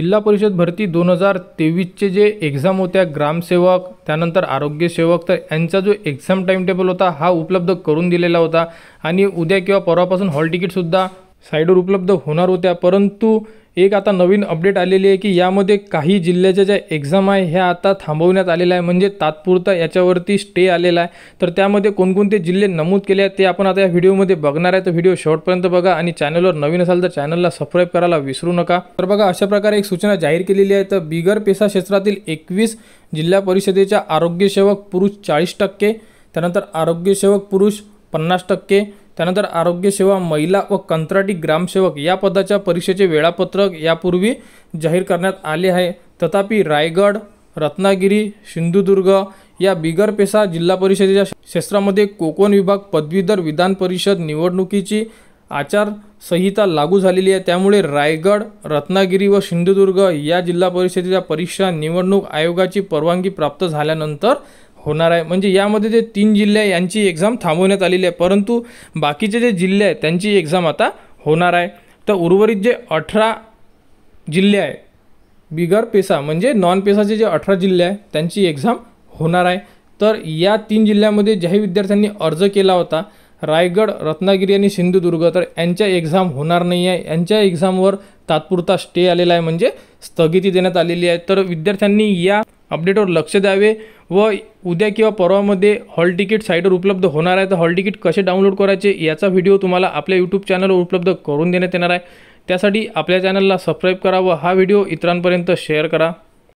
जिल्हा परिषद भरती 2023चे जे एक्झाम होत्या ग्रामसेवक त्यानंतर आरोग्य सेवक, तर यांचा जो एक्झाम टाइम टेबल होता हा उपलब्ध करून दिलेला होता आणि उद्या किंवा परवापासून हॉल तिकीटसुद्धा साईडवर उपलब्ध होणार होत्या। परंतु एक आता नवीन अपडेट आलेली आहे की यामध्ये काही जिल्ह्याच्या ज्या एक्झाम आहे ह्या आता थांबवण्यात आलेल्या आहे, म्हणजे तात्पुरता याच्यावरती स्टे आलेला आहे। तर त्यामध्ये कोणकोणते जिल्हे नमूद केले आहेत ते आपण आता या व्हिडिओमध्ये बघणार आहे। तर व्हिडिओ शेवटपर्यंत बघा आणि चॅनलवर नवीन असाल तर चॅनलला सबस्क्राईब करायला विसरू नका। तर बघा अशा प्रकारे एक सूचना जाहीर केलेली आहे। तर बिगर पेशा क्षेत्रातील 21 जिल्हा परिषदेच्या आरोग्य सेवक पुरुष 40%, त्यानंतर आरोग्य सेवक पुरुष 50%, त्यानंतर आरोग्य सेवा महिला व कंत्राटी ग्रामसेवक या पदाच्या परीक्षेचे वेळापत्रक यापूर्वी जाहीर करण्यात आले आहे। तथापि रायगड, रत्नागिरी, सिंधुदुर्ग या बिगर पेशा जिल्हा परिषदेच्या क्षेत्रामध्ये कोकण विभाग पदवीधर विधान परिषद निवडणुकीची आचारसंहिता लागू झालेली आहे। त्यामुळे रायगड, रत्नागिरी व सिंधुदुर्ग या जिल्हा परिषदेच्या परीक्षा निवडणूक आयोगाची परवानगी प्राप्त झाल्यानंतर होणार आहे। म्हणजे यामध्ये जे 3 जिल्हे आहे यांची एक्झाम थांबवण्यात आलेली आहे, परंतु बाकीचे जे जिल्हे आहेत त्यांची एक्झाम आता होणार आहे। तर उर्वरित जे 18 जिल्हे आहे बिगर पेशा म्हणजे नॉन पेशाचे जे 18 जिल्हे आहे त्यांची एक्झाम होणार आहे। तर या 3 जिल्ह्यामध्ये ज्याही विद्यार्थ्यांनी अर्ज केला होता रायगड, रत्नागिरी आणि सिंधुदुर्ग, तर यांच्या एक्झाम होणार नाही आहे। यांच्या एक्झामवर तात्पुरता स्टे आलेला आहे, म्हणजे स्थगिती देण्यात आलेली आहे। तर विद्यार्थ्यांनी या अपडेटवर लक्ष द्यावे व उद्या किंवा परवामध्ये हॉल तिकीट साईटवर उपलब्ध होणार आहे। तर हॉल तिकीट कसे डाउनलोड करायचे याचा व्हिडिओ तुम्हाला आपल्या यूट्यूब चॅनलवर उपलब्ध करून देण्यात येणार आहे। त्यासाठी आपल्या चॅनलला सबस्क्राईब करा व हा व्हिडिओ इतरांपर्यंत शेअर करा।